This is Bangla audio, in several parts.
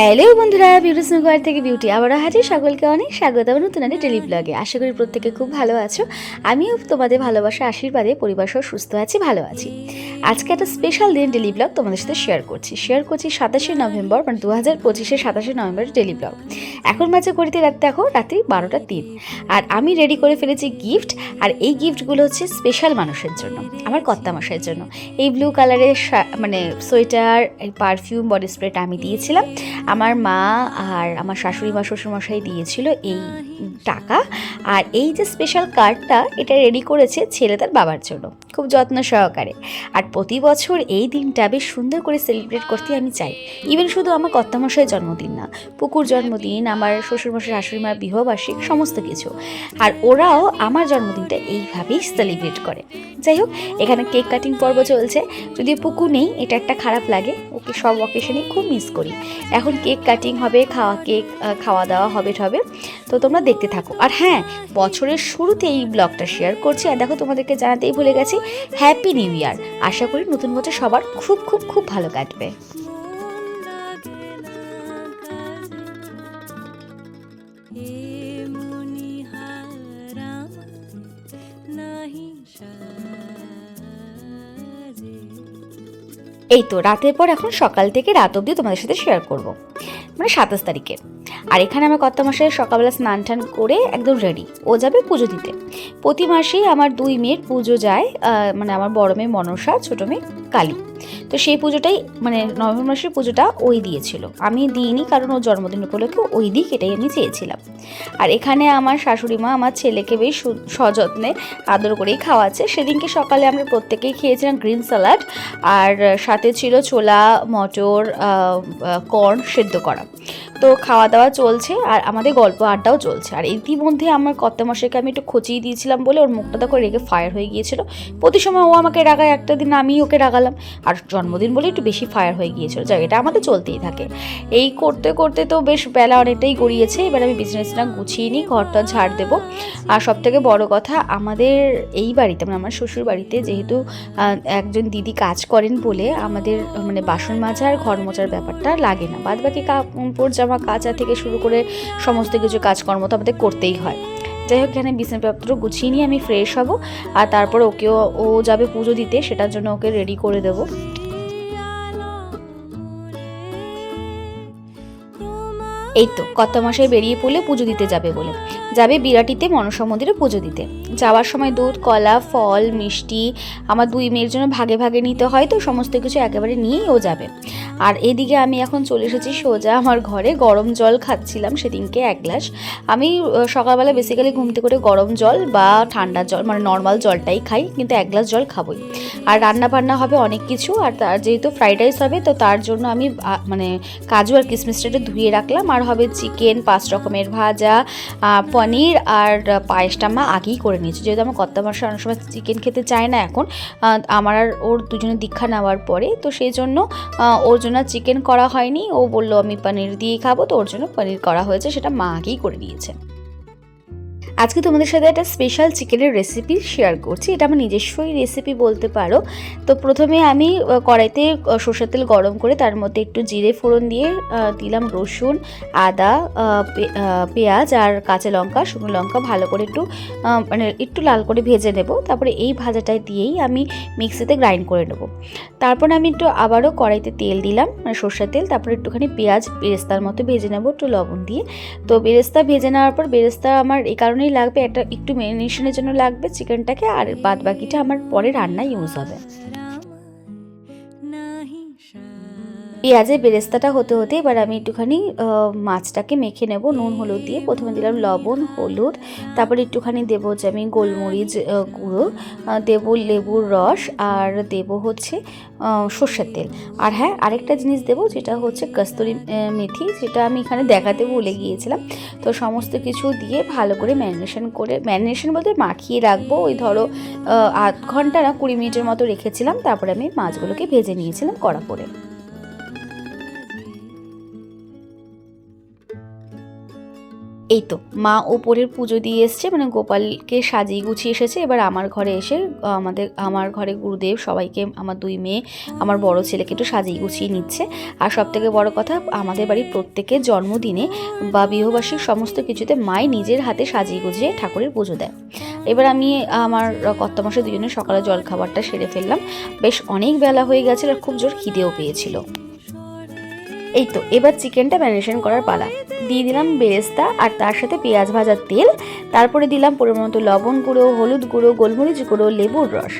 হ্যালো বন্ধুরা, বিউটি স্নোয়ার থেকে বিউটি আবারও হাজির। সকলকে অনেক স্বাগত আমার নতুন একটা ডেলি ব্লগে। আশা করি প্রত্যেকে খুব ভালো আছো। আমিও তোমাদের ভালোবাসা আশীর্বাদে পরিবার সহ সুস্থ আছি, ভালো আছি। আজকে একটা স্পেশাল দিন ডেলি ব্লগ তোমাদের সাথে শেয়ার করছি 27শে নভেম্বর, মানে 2025-এর 27শে নভেম্বরের ডেলি ব্লগ। এখন বাজে ঘড়িতে রাত্রি 12টা 3। আর আমি রেডি করে ফেলেছি গিফট। আর এই গিফটগুলো হচ্ছে স্পেশাল মানুষের জন্য, আমার কর্তামশাইয়ের জন্য। এই ব্লু কালারের মানে সোয়েটার, এই পারফিউম, বডি স্প্রেটা আমি দিয়েছিলাম। আমার মা আর আমার শাশুড়ি মা শ্বশুরমশাই দিয়েছিল এই টাকা। আর এই যে স্পেশাল কার্ডটা, এটা রেডি করেছে ছেলে তার বাবার জন্য খুব যত্ন সহকারে। আর প্রতি বছর এই দিনটা বেশ সুন্দর করে সেলিব্রেট করতে আমি চাই। ইভেন শুধু আমার কর্তামশাইয়ের জন্মদিন না, পুকুর জন্মদিন, আমার শ্বশুরমশাই শাশুড়ি মার বিবাহবার্ষিক, সমস্ত কিছু। আর ওরাও আমার জন্মদিনটা এইভাবেই সেলিব্রেট করে। যাই হোক, এখানে কেক কাটিং পর্ব চলছে। যদি পুকু নেই, এটা একটা খারাপ লাগে, ওকে সব অকেশনেই খুব মিস করি। এখন কেক কাটিং হবে, খাওয়া দাওয়া হবে। তো তোমরা দেখতে থাকো। আর হ্যাঁ, বছরের শুরুতে এই ব্লগটা শেয়ার করছি। আর দেখো, তোমাদেরকে জানাতেই ভুলে গেছি, হ্যাপি নিউ ইয়ার। আশা করি নতুন বছর সবার খুব খুব খুব ভালো কাটবে। এই তো রাতের পর এখন সকাল থেকে রাত অবধি তোমাদের সাথে শেয়ার করব, মানে 27 তারিখে। আর এখানে আমার কর্তামশাই সকালবেলা স্নান টান করে একদম রেডি, ও যাবে পুজো দিতে। প্রতি মাসেই আমার 2 মেয়ের পুজো যায়, মানে আমার বড় মেয়ে মনসা, ছোটো মেয়ে কালী। তো সেই পুজোটাই, মানে নভেম্বর মাসের পুজোটা ওই দিয়েছিল, আমি দিইনি, কারণ ওর জন্মদিন উপলক্ষে ওই দিক, এটাই আমি চেয়েছিলাম। আর এখানে আমার শাশুড়ি মা আমার ছেলেকে বেশ সযত্নে আদর করেই খাওয়াচ্ছে। সেদিনকে সকালে আমরা প্রত্যেকেই খেয়েছিলাম গ্রিন স্যালাড, আর সাথে ছিল ছোলা, মটর, কর্ন সেদ্ধ করা। তো খাওয়া দাওয়া চলছে আর আমাদের গল্প আড্ডাও চলছে। আর ইতিমধ্যে আমার কর্তামশাইকে আমি একটু খচিয়ে দিয়েছিলাম বলে ওর মুখটা দেখো রেগে ফায়ার হয়ে গিয়েছিল। প্রতি সময় ও আমাকে রাগায়, একটা দিন আমি ওকে রাগালাম। আর জন্মদিন বলে একটু বেশি ফায়ার হয়ে গিয়েছিল। যাই, এটা আমাদের চলতেই থাকে। এই করতে করতে তো বেশ বেলা অনেকটাই গড়িয়েছে। এবার আমি বিছানা গুছিয়ে নিই, ঘরটা ঝাড় দেবো। আর সবথেকে বড় কথা, আমাদের এই বাড়িতে, মানে আমার শ্বশুর বাড়িতে, যেহেতু একজন দিদি কাজ করেন বলে আমাদের মানে বাসন মাজা আর ঘর মোছার ব্যাপারটা লাগে না। বাদ বাকি কাপড় জামা কাচা থেকে শুরু করে সমস্ত কিছু কাজকর্ম তো আমাদের করতেই হয়। যাই হোক, এখানে বিছানাপত্র গুছিয়ে নিয়ে আমি ফ্রেশ হব। আর তারপর ও যাবে পুজো দিতে, সেটার জন্য ওকে রেডি করে দেবো। এই তো কর্তামশাই বেরিয়ে পড়লে পুজো দিতে যাবে বিরাটিতে মনসা মন্দিরে পুজো দিতে। যাওয়ার সময় দুধ, কলা, ফল, মিষ্টি আমার 2 মেয়ের জন্য ভাগে ভাগে নিতে হয়, তো সমস্ত কিছু একেবারে নিয়েই ও যাবে। আর এদিকে আমি এখন চলে এসেছি সোজা আমার ঘরে। গরম জল খাচ্ছিলাম সেদিনকে 1 গ্লাস। আমি সকালবেলা বেসিক্যালি ঘুম থেকে করে গরম জল বা ঠান্ডা জল, মানে নর্মাল জলটাই খাই, কিন্তু 1 গ্লাস জল খাবোই। আর রান্না বান্না হবে অনেক কিছু। আর তার যেহেতু ফ্রাইড রাইস হবে, তো তার জন্য আমি মানে কাজু আর কিশমিশটা ধুয়ে রাখলাম। আর হবে চিকেন, 5 রকমের ভাজা, পনির, আর পায়েসটা মা আগেই করে নিয়েছি, যেহেতু আমার কর্তামশাই অনেক সময় চিকেন খেতে চায় না এখন, আমার আর ওর দুজনের দীক্ষা নেওয়ার পরে। তো সেই জন্য ওর জন্য চিকেন করা হয়নি। ও বললো আমি পনির দিয়েই খাবো, তো ওর জন্য পনির করা হয়েছে, সেটা মা আগেই করে নিয়েছে। আজকে তোমাদের সাথে একটা স্পেশাল চিকেনের রেসিপি শেয়ার করছি। এটা আমার নিজস্বই রেসিপি বলতে পারো। তো প্রথমে আমি কড়াইতে সরষের তেল গরম করে তার মধ্যে একটু জিরে ফোড়ন দিয়ে দিলাম রসুন, আদা, পেঁয়াজ আর কাঁচা লঙ্কা, শুকনো লঙ্কা ভালো করে মানে একটু লাল করে ভেজে নেব। তারপরে এই ভাজাটাই দিয়েই আমি মিক্সিতে গ্রাইন্ড করে নেব। তারপর আমি একটু আবারও কড়াইতে তেল দিলাম, মানে সরষের তেল। তারপরে একটুখানি পেঁয়াজ বেরেস্তার মতো ভেজে নেব একটু লবণ দিয়ে। তো বেরেস্তা ভেজে নেওয়ার পর, বেরেস্তা আমার এই কারণেই লাগবে, একটু ম্যারিনেশনের জন্য লাগবে চিকেনটাকে, আর বাদ বাকিটা আমার পরে রান্নায় ইউজ হবে। পেঁয়াজের বেরেস্তাটা হতে হতে এবার আমি একটুখানি মাছটাকে মেখে নেব নুন হলুদ দিয়ে। প্রথমে দিলাম লবণ, হলুদ, তারপরে একটুখানি দেবো হচ্ছে আমি গোলমরিচ গুঁড়ো, দেবো লেবুর রস, আর দেবো হচ্ছে সর্ষের তেল। আর হ্যাঁ, আরেকটা জিনিস দেবো, যেটা হচ্ছে কস্তুরি মেথি, যেটা আমি এখানে দেখাতে ভুলে গিয়েছিলাম। তো সমস্ত কিছু দিয়ে ভালো করে ম্যারিনেশন বলতে মাখিয়ে রাখবো। ওই ধরো আধ ঘন্টা না 20 মিনিটের মতো রেখেছিলাম। তারপরে আমি মাছগুলোকে ভেজে নিয়েছিলাম কড়া করে। এই তো মা ওপরের পুজো দিয়ে এসছে, মানে গোপালকে সাজিয়ে গুছিয়ে এসেছে। এবার আমার ঘরে এসে আমার ঘরে গুরুদেব সবাইকে, আমার দুই মেয়ে, আমার বড় ছেলেকে একটু সাজিয়ে গুছিয়ে নিচ্ছে। আর সবথেকে বড় কথা, আমাদের বাড়ির প্রত্যেকের জন্মদিনে বা বিবাহবার্ষিক সমস্ত কিছুতে মাই নিজের হাতে সাজিয়ে গুছিয়ে ঠাকুরের পুজো দেয়। এবার আমি আমার কর্তামশাই দুজনে সকালে জলখাবারটা সেরে ফেললাম। বেশ অনেক বেলা হয়ে গেছে আর খুব জোর খিদেও পেয়েছিল। এই তো এবার চিকেনটা ম্যারিনেশন করার পালা। দিয়ে দিলাম বেরেস্তা আর তার সাথে পেঁয়াজ ভাজার তেল, তারপরে দিলাম পরিমাণ মতো লবণ গুঁড়ো, হলুদ গুঁড়ো, গোলমরিচ গুঁড়ো, লেবুর রস,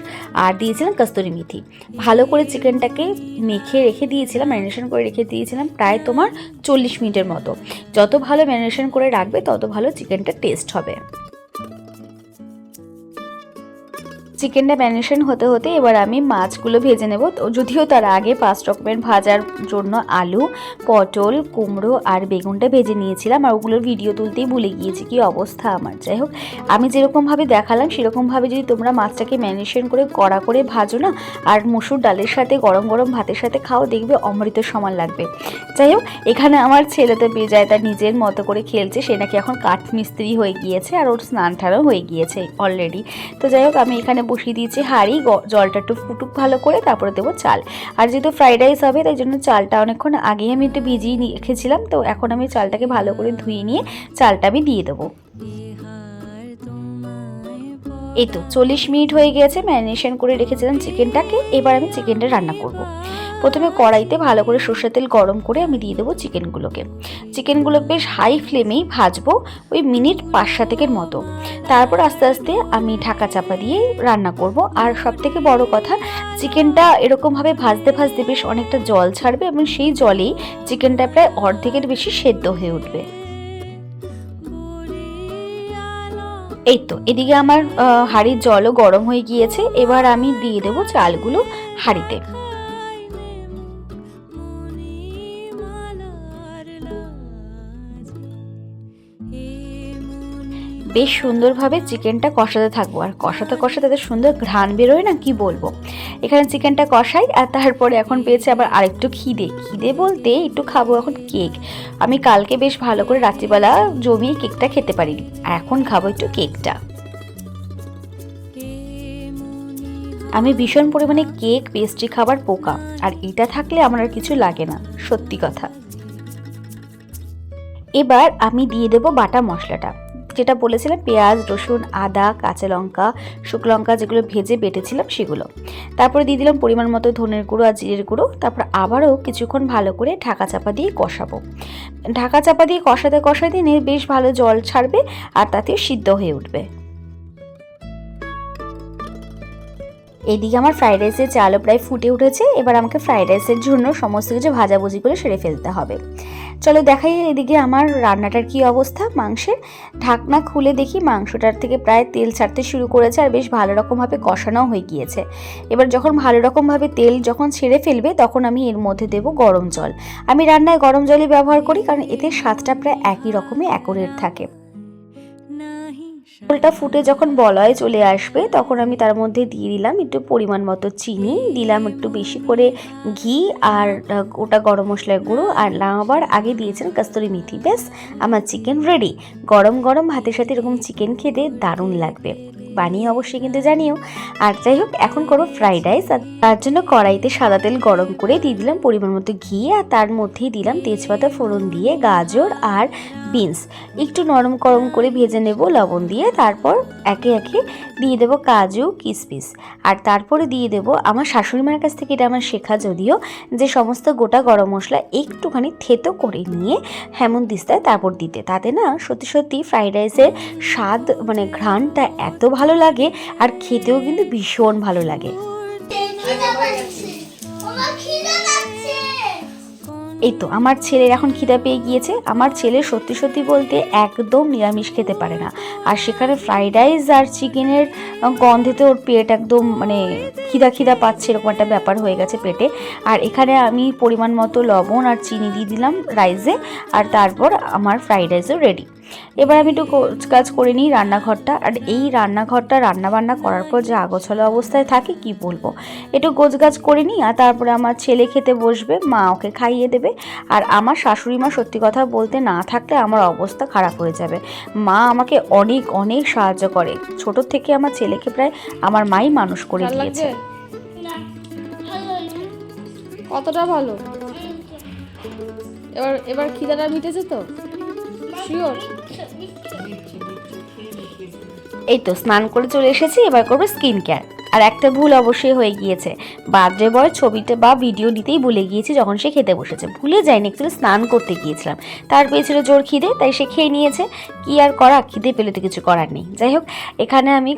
আর দিয়েছিলাম কস্তুরি মেথি। ভালো করে চিকেনটাকে মেখে রেখে দিয়েছিলাম, ম্যারিনেশন করে রেখে দিয়েছিলাম প্রায় তোমার 40 মিনিটের মতো। যত ভালো ম্যারিনেশন করে রাখবে তত ভালো চিকেনটা টেস্ট হবে। চিকেনটা ম্যারিনেশন হতে হতে এবার আমি মাছগুলো ভেজে নেব। যদিও তার আগে 5 রকমের ভাজার জন্য আলু, পটল, কুমড়ো আর বেগুনটা ভেজে নিয়েছিলাম, আর ওগুলোর ভিডিও তুলতেই ভুলে গিয়েছি, কি অবস্থা আমার। যাই হোক, আমি যেরকমভাবে দেখালাম সেরকমভাবে যদি তোমরা মাছটাকে ম্যারিনেশন করে কড়া করে ভাজো না, আর মসুর ডালের সাথে গরম গরম ভাতের সাথে খাও, দেখবে অমৃত সমান লাগবে। যাই হোক, এখানে আমার ছেলে তো বেজায় তার নিজের মতো করে খেলছে, সে নাকি এখন কাঠ মিস্ত্রি হয়ে গিয়েছে আর ওর স্নান ঠানও হয়ে গিয়েছে অলরেডি। তো যাই হোক, আমি এখানে বসিয়ে দিয়েছি হাঁড়ি, জলটা একটু ফুটুক ভালো করে, তারপরে দেবো চাল। আর যেহেতু ফ্রাইড রাইস হবে তাই জন্য চালটা অনেকক্ষণ আগেই আমি একটু ভিজিয়ে রেখেছিলাম। তো এখন আমি চালটাকে ভালো করে ধুয়ে নিয়ে চালটা আমি দিয়ে দেবো। এই তো 40 মিনিট হয়ে গিয়েছে ম্যারিনেশন করে রেখেছিলাম চিকেনটাকে। এবার আমি চিকেনটা রান্না করব। প্রথমে কড়াইতে ভালো করে সরষের তেল গরম করে আমি দিয়ে দেবো চিকেনগুলো বেশ হাই ফ্লেমেই ভাজবো, ওই মিনিট 5-7 মতো। তারপর আস্তে আস্তে আমি ঢাকা চাপা দিয়ে রান্না করব। আর সবথেকে বড় কথা, চিকেনটা এরকমভাবে ভাজতে ভাজতে বেশ অনেকটা জল ছাড়বে এবং সেই জলেই চিকেনটা প্রায় অর্ধেকের বেশি সেদ্ধ হয়ে উঠবে। এই তো এদিকে আমার হাঁড়ির জলও গরম হয়ে গিয়েছে। এবার আমি দিয়ে দেবো চালগুলো হাঁড়িতে। বেশ সুন্দরভাবে চিকেনটা কষাতে থাকবো, আর কষাতে কষাতে তাদের সুন্দর ঘ্রাণ বেরোয় না, কি বলবো। এখানে চিকেনটা কষাই, আর তারপরে এখন পেয়েছে আবার আরেকটু খিদে বলতে একটু খাবো এখন কেক। আমি কালকে বেশ ভালো করে রাত্রিবেলা জমিয়ে কেকটা খেতে পারিনি, আর এখন খাবো একটু কেকটা। আমি ভীষণ পরিমাণে কেক পেস্ট্রি খাবার পোকা, আর এটা থাকলে আমার আর কিছু লাগে না, সত্যি কথা। এবার আমি দিয়ে দেবো বাটা মশলাটা, যেটা বলেছিলাম পেঁয়াজ, রসুন, আদা, কাঁচা লঙ্কা, শুকনো লঙ্কা যেগুলো ভেজে বেটেছিলাম সেগুলো। তারপরে দিয়ে দিলাম পরিমাণ মতো ধনের গুঁড়ো আর জিরের গুঁড়ো। তারপর আবারও কিছুক্ষণ ভালো করে ঢাকা চাপা দিয়ে কষাবো। ঢাকা চাপা দিয়ে কষাতে বেশ ভালো জল ছাড়বে আর তাতেও সিদ্ধ হয়ে উঠবে। এদিকে আমার ফ্রাইড রাইসের চালও প্রায় ফুটে উঠেছে। এবার আমাকে ফ্রাইড রাইসের জন্য সমস্ত কিছু ভাজাভুজি করে সেরে ফেলতে হবে। চলো দেখাই এদিকে আমার রান্নাটার কি অবস্থা। মাংসের ঢাকনা খুলে দেখি মাংসটার থেকে প্রায় তেল ছাড়তে শুরু করেছে আর বেশ ভালো রকমভাবে কষানো হয়ে গিয়েছে। এবার যখন ভালো রকমভাবে তেল যখন ছেড়ে ফেলবে তখন আমি এর মধ্যে দেব গরম জল। আমি রান্নায় গরম জলই ব্যবহার করি, কারণ এতে স্বাদটা প্রায় একই রকমই অ্যাকুরেট থাকে। ঝোলটা ফুটে যখন বলয় চলে আসবে তখন আমি তার মধ্যে দিয়ে দিলাম একটু পরিমাণ মতো চিনি, দিলাম একটু বেশি করে ঘি আর গোটা গরম মশলার গুঁড়ো, আর নামাবার আগে দিয়েছেন কস্তুরি মেথি। ব্যাস আমার চিকেন রেডি। গরম গরম ভাতের সাথে এরকম চিকেন খেতে দারুণ লাগবে, বানিয়ে অবশ্যই কিন্তু জানিও। আর যাই হোক, এখন করো ফ্রাইড রাইস। আর তার জন্য কড়াইতে সাদা তেল গরম করে দিয়ে দিলাম পরিমাণ মতো ঘি, আর তার মধ্যেই দিলাম তেজপাতা ফোড়ন দিয়ে গাজর আর বিনস একটু নরম গরম করে ভেজে নেব লবণ দিয়ে। তারপর একে একে দিয়ে দেবো কাজু কিশমিশ, আর তারপরে দিয়ে দেবো আমার শাশুড়ি মায়ের কাছ থেকে এটা আমার শেখা, যদিও, যে সমস্ত গোটা গরম মশলা একটুখানি থেতো করে নিয়ে হেমন্দিস্তায় তারপর দিতে। তাতে না সত্যি সত্যি ফ্রাইড রাইসের স্বাদ মানে ঘ্রাণটা এত ভালো লাগে আর খেতেও কিন্তু ভীষণ ভালো লাগে। এই তো আমার ছেলের এখন খিদা পেয়ে গিয়েছে। আমার ছেলে সত্যি সত্যি বলতে একদম নিরামিষ খেতে পারে না, আর সেখানে ফ্রাইড রাইস আর চিকেনের গন্ধেতে ওর পেট একদম মানে খিদা খিদা পাচ্ছে এরকম একটা ব্যাপার হয়ে গেছে পেটে। আর এখানে আমি পরিমাণ মতো লবণ আর চিনি দিয়ে দিলাম রাইসে, আর তারপর আমার ফ্রাইড রাইসও রেডি। এবার আমি একটু কাজ করে নিই রান্নাঘরটা। আর এই রান্নাঘরটা রান্নাবান্না করার পর যে আগোছালো অবস্থায় থাকে কি বলবো, একটু গোছগাছ করে নিই। আর তারপরে আমার ছেলে খেতে বসবে, মা ওকে খাইয়ে দেবে। আর আমার শাশুড়ি মা সত্যি কথা বলতে না থাকলে আমার অবস্থা খারাপ হয়ে যাবে। মা আমাকে অনেক অনেক সাহায্য করে, ছোট থেকে আমার ছেলেকে প্রায় আমার মাই মানুষ করে দিয়েছে। কতটা ভালো? এবার খিদাটা মিটেছে তো? শিওর? এই তো স্নান করে চলে এসেছি, এবার করবো স্কিন কেয়ার। আর একটা ভুল অবশ্যই হয়ে গিয়েছে, বার্থডে বয় ছবিটা বা ভিডিও নিতেই ভুলে গিয়েছি যখন সে খেতে বসেছে। ভুলে যায়নি, অ্যাকচুয়ালি স্নান করতে গিয়েছিলাম, তার পেয়েছিল জোর খিদে, তাই সে খেয়ে নিয়েছে। কি আর করা, খিদে পেলে তো কিছু করার নেই। যাই হোক, এখানে আমি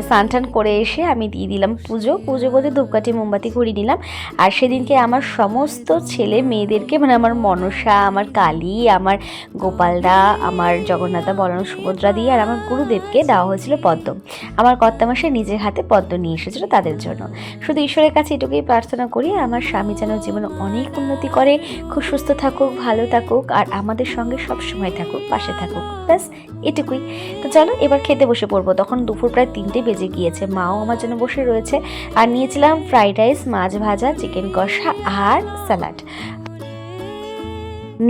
স্নান টান করে এসে আমি দিয়ে দিলাম পুজো করতে ধূপকাঠি মোমবাতি ঘুরিয়ে নিলাম। আর সেদিনকে আমার সমস্ত ছেলে মেয়েদেরকে আমার মনসা, আমার কালী, আমার গোপালদা, আমার জগন্নাথা, বলরাম, সুভদ্রা দিয়ে আর আমার গুরুদেবকে দেওয়া হয়েছিল পদ্ম। আমার কর্তামশাই নিজের হাতে পদ্ম নিয়ে এসেছিল তাদের জন্য। শুধু ঈশ্বরের কাছে এটুকুই প্রার্থনা করি, আমার স্বামী যেন জীবনে অনেক উন্নতি করে, খুব সুস্থ থাকুক, ভালো থাকুক, আর আমাদের সঙ্গে সব সময় থাকুক, পাশে থাকুক, ব্যাস এটুকুই। তো চলো এবার খেতে বসে পড়বো। তখন দুপুর প্রায় 3টে বেজে গিয়েছে, মাও আমার জন্য বসে রয়েছে। আর নিয়েছিলাম ফ্রাইড রাইস, মাছ ভাজা, চিকেন কষা আর স্যালাড।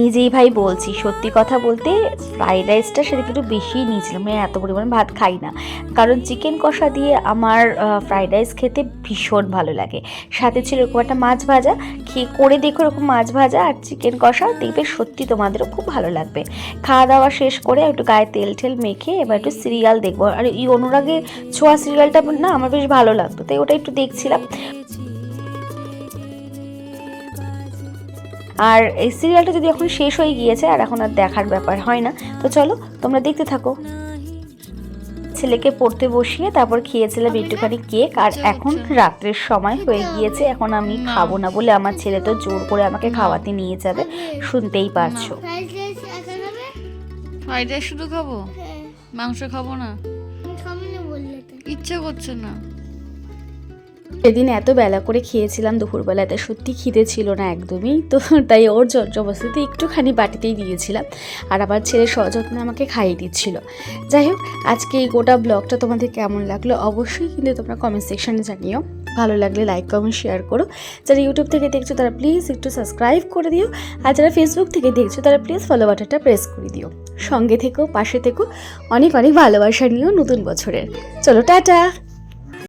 নিজেই ভাই বলছি, সত্যি কথা বলতে ফ্রাইড রাইসটা সেদিকে একটু বেশিই নিয়েছিলাম, আমি এত পরিমাণে ভাত খাই না, কারণ চিকেন কষা দিয়ে আমার ফ্রাইড রাইস খেতে ভীষণ ভালো লাগে। সাথে ছিল এরকম একটা মাছ ভাজা, খেয়ে করে দেখো এরকম মাছ ভাজা আর চিকেন কষা, দেখবে সত্যি তোমাদেরও খুব ভালো লাগবে। খাওয়া দাওয়া শেষ করে একটু গায়ে তেল ঠেল মেখে এবার একটু সিরিয়াল দেখবো। আর এই অনুরাগে ছোঁয়া সিরিয়ালটা না আমার বেশ ভালো লাগতো, তাই ওটা একটু দেখছিলাম। আর এই সিরিয়ালটা যদি এখন শেষ হয়ে গিয়েছে আর এখন আর দেখার ব্যাপার হয় না, তো চলো তোমরা দেখতে থাকো। ছেলেকে পড়তে বসিয়ে তারপর খেয়েছিলাম একটুখানি কেক। আর এখন রাত্রের সময় হয়ে গিয়েছে, এখন আমি খাবো না বলে আমার ছেলে তো জোর করে আমাকে খাওয়াতে নিয়ে যাবে, শুনতেই পারছো। ফ্রাইড রাইস শুধু খাবো, মাংস খাবো না, ইচ্ছে করছে না। সেদিন এত বেলা করে খেয়েছিলাম দুপুরবেলাতে, সত্যি খিদে ছিল না একদমই, তো তাই ওর জবরদস্তিতে একটুখানি বাটিতেই দিয়েছিলাম। আর আমার ছেলে সযত্নে আমাকে খাইয়ে দিচ্ছিল। যাই হোক, আজকে এই গোটা ব্লগটা তোমাদের কেমন লাগলো অবশ্যই কিন্তু তোমরা কমেন্ট সেকশনে জানিও। ভালো লাগলে লাইক কমেন্ট শেয়ার করো। যারা ইউটিউব থেকে দেখছো তারা প্লিজ একটু সাবস্ক্রাইব করে দিও, আর যারা ফেসবুক থেকে দেখছো তারা প্লিজ ফলো বাটনটা প্রেস করে দিও। সঙ্গে থেকো, পাশে থেকো, অনেক অনেক ভালোবাসা নিও নতুন বছরের। চলো টাটা।